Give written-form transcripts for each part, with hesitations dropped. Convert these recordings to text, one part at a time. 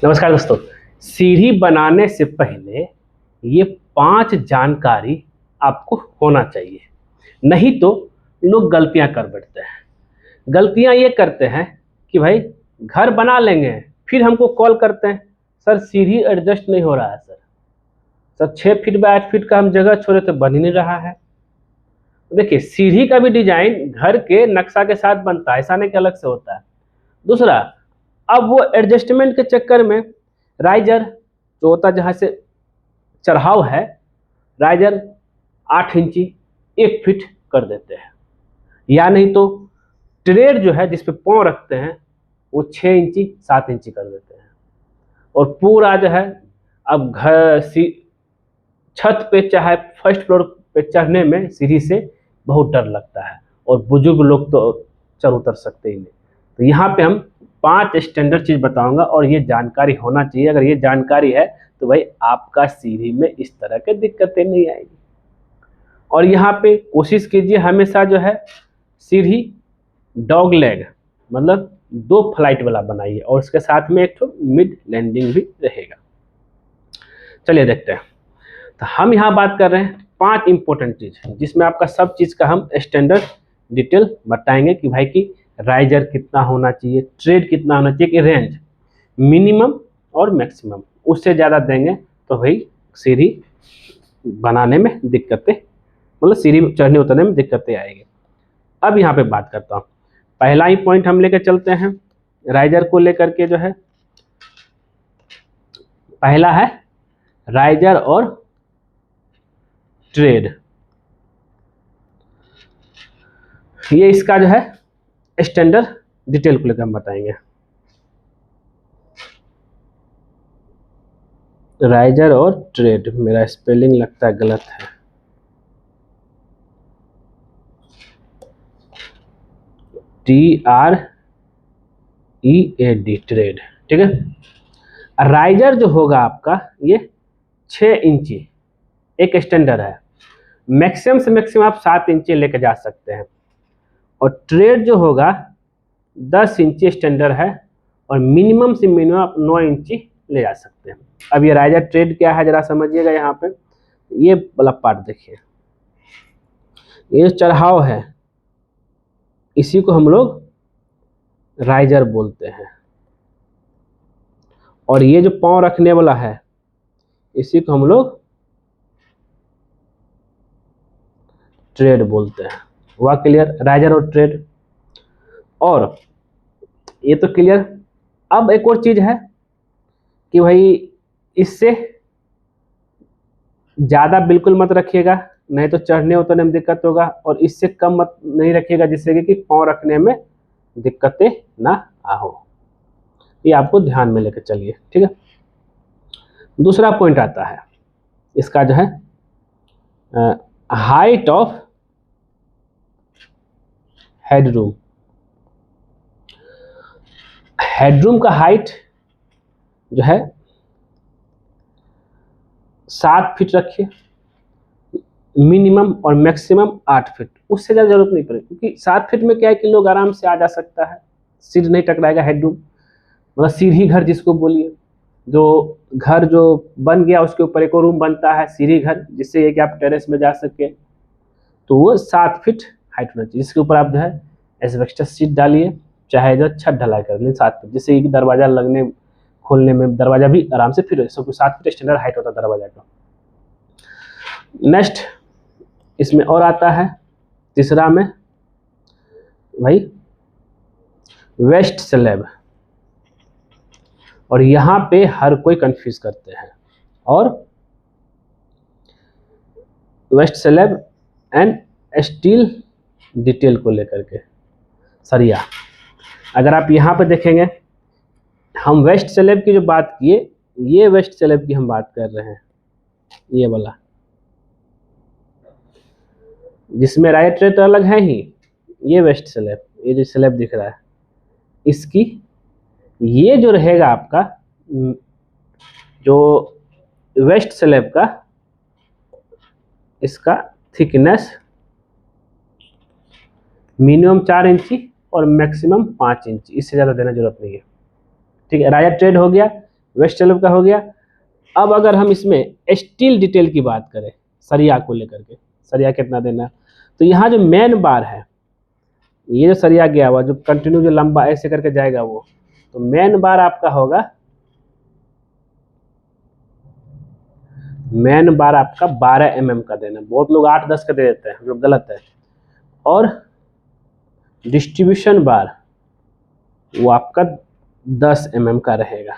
नमस्कार दोस्तों। सीढ़ी बनाने से पहले ये 5 जानकारी आपको होना चाहिए, नहीं तो लोग गलतियां कर बैठते हैं। गलतियां ये करते हैं कि भाई घर बना लेंगे, फिर हमको कॉल करते हैं, सर सीढ़ी एडजस्ट नहीं हो रहा है, सर 6 फीट बाय 8 फीट का हम जगह छोड़े तो बन ही नहीं रहा है। देखिए, सीढ़ी का भी डिजाइन घर के नक्शा के साथ बनता है, ऐसा नहीं कि अलग से होता है। दूसरा, अब वो एडजस्टमेंट के चक्कर में राइजर जो होता है, जहाँ से चढ़ाव है, राइजर 8 इंची 1 फीट कर देते हैं, या नहीं तो ट्रेड जो है जिस पे पाँव रखते हैं वो 6 इंची 7 इंची कर देते हैं। और पूरा जो है, अब घर छत पे चाहे फर्स्ट फ्लोर पे चढ़ने में सीढ़ी से बहुत डर लगता है, और बुजुर्ग लोग तो चढ़ उतर सकते ही नहीं। तो यहाँ पे हम 5 स्टैंडर्ड चीज बताऊंगा, और ये जानकारी होना चाहिए। अगर ये जानकारी है तो भाई आपका सीढ़ी में इस तरह के दिक्कतें नहीं आएगी। और यहाँ पे कोशिश कीजिए हमेशा जो है सीढ़ी डॉग लेग मतलब 2 फ्लाइट वाला बनाइए, और उसके साथ में एक मिड लैंडिंग भी रहेगा। चलिए देखते हैं। तो हम यहाँ बात कर रहे हैं 5 इंपॉर्टेंट चीज, जिसमें आपका सब चीज का हम स्टैंडर्ड डिटेल बताएंगे कि भाई की राइजर कितना होना चाहिए, ट्रेड कितना होना चाहिए, कि रेंज मिनिमम और मैक्सिमम, उससे ज़्यादा देंगे तो भाई सीढ़ी बनाने में दिक्कतें, मतलब सीढ़ी चढ़ने उतरने में दिक्कतें आएगी। अब यहाँ पे बात करता हूँ, पहला ही पॉइंट हम लेकर चलते हैं राइजर को लेकर के। जो है पहला है राइजर और ट्रेड। ये इसका जो है स्टैंडर्ड डिटेल को लेकर हम बताएंगे। राइजर और ट्रेड, मेरा स्पेलिंग लगता है गलत है, TREAD, ट्रेड, ठीक है। राइजर जो होगा आपका ये 6 इंची एक स्टैंडर्ड है, मैक्सिमम से मैक्सिमम आप 7 इंची लेके जा सकते हैं। और ट्रेड जो होगा 10 इंची स्टैंडर्ड है, और मिनिमम से मिनिमम आप 9 इंची ले जा सकते हैं। अब ये राइजर ट्रेड क्या है जरा समझिएगा। यहाँ पे ये वाला पार्ट देखिए, ये चढ़ाव है, इसी को हम लोग राइजर बोलते हैं। और ये जो पाँव रखने वाला है, इसी को हम लोग ट्रेड बोलते हैं। हुआ क्लियर, राइजर और ट्रेड। और ये तो क्लियर। अब एक और चीज है कि भाई इससे ज्यादा बिल्कुल मत रखिएगा, नहीं तो चढ़ने उतरने में दिक्कत होगा। और इससे कम मत नहीं रखिएगा, जिससे कि पाँव रखने में दिक्कतें ना हो। ये आपको ध्यान में लेकर चलिए, ठीक है। दूसरा पॉइंट आता है इसका जो है हाइट ऑफ हेडरूम। हेडरूम का हाइट जो है 7 फीट रखिए, मिनिमम, और मैक्सिमम 8 फीट, उससे ज़्यादा जरूरत नहीं पड़ेगी। क्योंकि 7 फीट में क्या है कि लोग आराम से आ जा सकता है, सीढ़ी नहीं टकराएगा। हेडरूम मतलब सीढ़ी घर जिसको बोलिए, जो घर जो बन गया उसके ऊपर एक और रूम बनता है सीढ़ी घर, जिससे ये कि आप टेरेस में जा सके, तो वो 7 फीट हाइट होना चाहिए। जिसके ऊपर आप जो है एस्बेस्टस शीट डालिए, चाहे जो छत ढलाई कर लें 7 फीट, जिससे कि दरवाजा लगने खोलने में दरवाजा भी आराम से फिर 7 फीट स्टैंडर्ड हाइट होता है दरवाजा का। नेक्स्ट इसमें और आता है तीसरा में भाई वेस्ट स्लैब। और यहाँ पे हर कोई कंफ्यूज करते हैं, और waste slab and steel detail को लेकर के सरिया। अगर आप यहाँ पे देखेंगे, हम वेस्ट स्लैब की जो बात किए, ये वेस्ट स्लैब की हम बात कर रहे हैं, ये वाला जिसमें राइट रेट अलग है ही। ये वेस्ट स्लैब, ये जो स्लैब दिख रहा है, इसकी ये जो रहेगा आपका जो वेस्ट स्लैब का, इसका थिकनेस मिनिमम 4 इंची और मैक्सिमम 5 इंची, इससे ज़्यादा देना जरूरत नहीं है, ठीक है। राइजर ट्रेड हो गया, वेस्ट स्लैब का हो गया। अब अगर हम इसमें स्टील डिटेल की बात करें, सरिया को लेकर के, सरिया कितना देना, तो यहाँ जो मेन बार है, ये जो सरिया गया हुआ जो कंटिन्यू जो लंबा ऐसे करके जाएगा वो, तो मेन बार आपका होगा, मेन बार आपका 12 mm का देना। बहुत लोग 8-10 का दे देते हैं, जो गलत है। और डिस्ट्रीब्यूशन बार वो आपका 10 mm का रहेगा।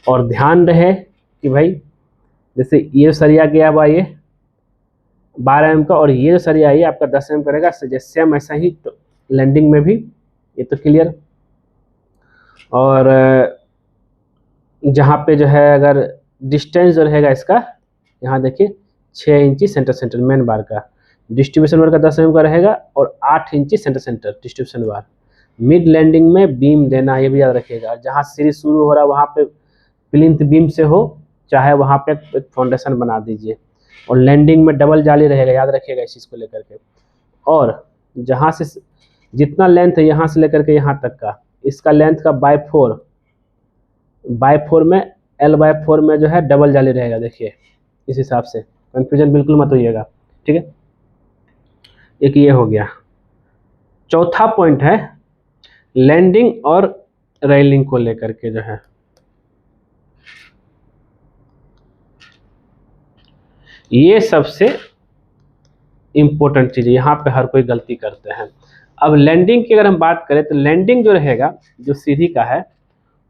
और ध्यान रहे कि भाई जैसे ये सरिया गया हुआ ये 12 mm का, और ये जो सरिया ये आपका 10 mm का रहेगा। जैसे हम ऐसा ही तो लैंडिंग में भी, ये तो क्लियर। और जहाँ पे जो है अगर डिस्टेंस जो रहेगा इसका, यहाँ देखिए 6 इंची सेंटर मेन बार का, डिस्ट्रीब्यूशन बार का 10 mm का रहेगा, और 8 इंची सेंटर डिस्ट्रीब्यूशन बार। मिड लैंडिंग में बीम देना, ये भी याद रखिएगा। जहाँ सीरीज शुरू हो रहा है वहाँ पे प्लिंथ बीम से हो, चाहे वहाँ पे फाउंडेशन बना दीजिए। और लैंडिंग में डबल जाली रहेगा, याद रखिएगा इस चीज़ को लेकर के। और जहाँ से जितना लेंथ है यहाँ से लेकर के यहाँ तक का, इसका लेंथ का बाय 4 में L/4 में जो है डबल जाली रहेगा। देखिए इस हिसाब से, कंफ्यूजन बिल्कुल मत होइएगा, ठीक है। एक ये हो गया। चौथा पॉइंट है लैंडिंग और रेलिंग को लेकर के जो है, ये सबसे इम्पोर्टेंट चीज़ है। यहाँ पे हर कोई गलती करते हैं। अब लैंडिंग की अगर हम बात करें तो लैंडिंग जो रहेगा, जो सीढ़ी का है,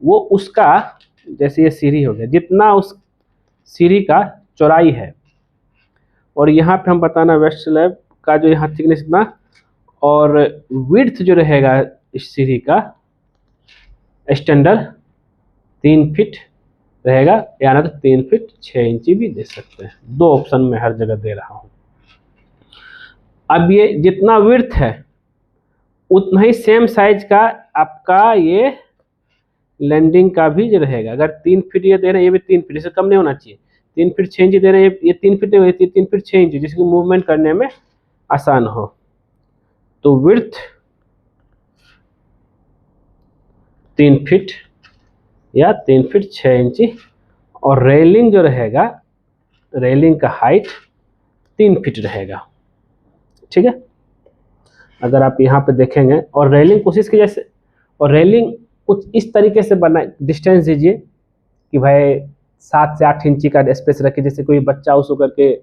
वो उसका, जैसे ये सीढ़ी हो गया, जितना उस सीढ़ी का चौड़ाई है, और यहाँ पे हम बताना वेस्ट स्लैब का जो यहाँ थिकनेस इतना, और विड्थ जो रहेगा इस सीढ़ी का स्टैंडर्ड 3 फीट रहेगा, या ना तो 3 फीट 6 इंची भी दे सकते हैं। 2 ऑप्शन में हर जगह दे रहा हूँ। अब ये जितना विड्थ है उतना ही सेम साइज का आपका ये लैंडिंग का भी जो रहेगा। अगर 3 फीट ये दे रहे हैं, ये भी 3 फीट, इससे कम नहीं होना चाहिए। 3 फीट 6 इंची दे रहे हैं, ये 3 फीट नहीं, 3 फीट 6 इंची, जिसकी मूवमेंट करने में आसान हो। तो विड्थ 3 फीट या 3 फीट 6 इंची, और रेलिंग जो रहेगा, रेलिंग का हाइट 3 फीट रहेगा, ठीक है। अगर आप यहाँ पे देखेंगे, और रेलिंग कोशिश की जैसे, और रेलिंग कुछ इस तरीके से बना, डिस्टेंस दीजिए कि भाई 7 से 8 इंची का स्पेस रखिए, जैसे कोई बच्चा उसको करके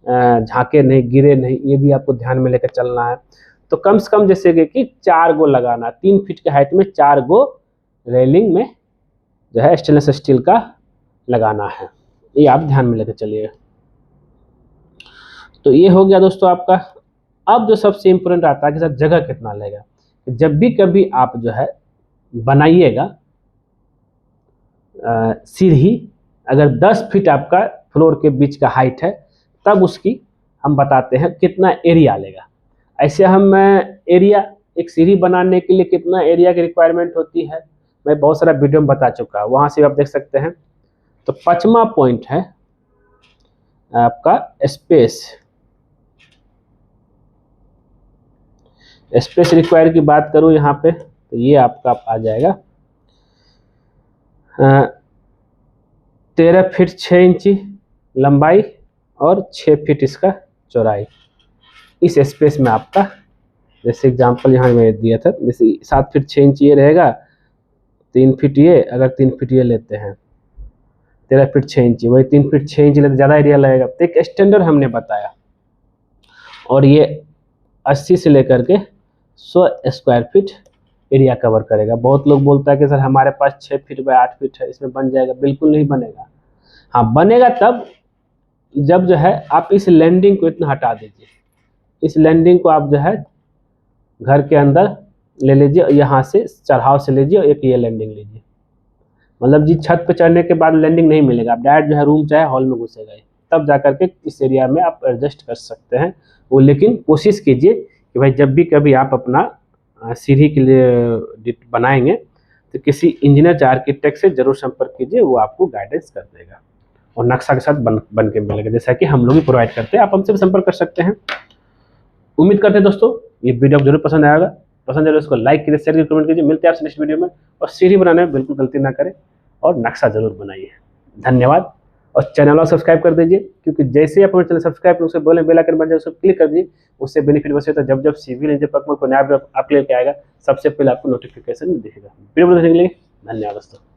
झांके नहीं, गिरे नहीं, ये भी आपको ध्यान में लेकर चलना है। तो कम से कम जैसे कि 4 गो लगाना, 3 फीट के हाइट में 4 गो रेलिंग में जो है स्टेनलेस स्टील का लगाना है। ये आप ध्यान में लेकर चलिए। तो ये हो गया दोस्तों आपका। अब जो सबसे इम्पोर्टेंट आता है कि सर जगह कितना लगेगा। जब भी कभी आप जो है बनाइएगा सीढ़ी, अगर 10 फीट आपका फ्लोर के बीच का हाइट है, तब उसकी हम बताते हैं कितना एरिया लेगा। ऐसे हम एरिया, एक सीढ़ी बनाने के लिए कितना एरिया की रिक्वायरमेंट होती है, मैं बहुत सारा वीडियो में बता चुका हूँ, वहाँ से आप देख सकते हैं। तो 5वां पॉइंट है आपका स्पेस। स्पेस रिक्वायर की बात करूँ यहाँ पे, तो ये आपका आ जाएगा 13 फीट 6 इंची लंबाई और 6 फीट इसका चौड़ाई। इस स्पेस में आपका, जैसे एग्जांपल यहाँ मैं दिया था, जैसे 7 फीट 6 इंची ये रहेगा, 3 फीट ये, अगर 3 फीट ये लेते हैं, 13 फीट 6 इंची, वही 3 फीट 6 इंची लेते ज़्यादा एरिया लगेगा। तो एक स्टैंडर्ड हमने बताया, और ये 80 से लेकर के 100 स्क्वायर फीट एरिया कवर करेगा। बहुत लोग बोलता है कि सर हमारे पास 6 फीट बाय 8 फीट है, इसमें बन जाएगा। बिल्कुल नहीं बनेगा। हाँ बनेगा तब जब जो है आप इस लैंडिंग को इतना हटा दीजिए, इस लैंडिंग को आप जो है घर के अंदर ले लीजिए, यहाँ से चढ़ाव से लीजिए, और एक ये लैंडिंग लीजिए। मतलब जी छत पे चढ़ने के बाद लैंडिंग नहीं मिलेगा, आप डायरेक्ट जो है रूम चाहे हॉल में घुसेगा, तब जा करके इस एरिया में आप एडजस्ट कर सकते हैं वो। लेकिन कोशिश कीजिए कि भाई जब भी कभी आप अपना सीढ़ी के लिए बनाएंगे तो किसी इंजीनियर या आर्किटेक्ट से जरूर संपर्क कीजिए, वो आपको गाइडेंस कर देगा और नक्शा के साथ बन के मिलेगा, जैसा कि हम लोग भी प्रोवाइड करते हैं। आप हमसे भी संपर्क कर सकते हैं। उम्मीद करते हैं दोस्तों ये वीडियो आपको जरूर पसंद आएगा। पसंद आए तो इसको लाइक कीजिए, शेयर कीजिए, कमेंट कीजिए। मिलते हैं आपसे नेक्स्ट वीडियो में। और सीढ़ी बनाने में बिल्कुल गलती ना करें। और नक्शा जरूर बनाइए। धन्यवाद। और चैनल को सब्सक्राइब कर दीजिए, क्योंकि जैसे ही आप हमारे चैनल सब्सक्राइब करें उससे बोले बेल आइकन बन जाए, उसको क्लिक कर दीजिए। उससे बेनिफिट वैसे होता है, जब जब सिविल इंजीनियर पकड़ को नया आपके लेके आएगा सबसे पहले आपको नोटिफिकेशन में दिखेगा। वीडियो देखने के लिए धन्यवाद दोस्तों।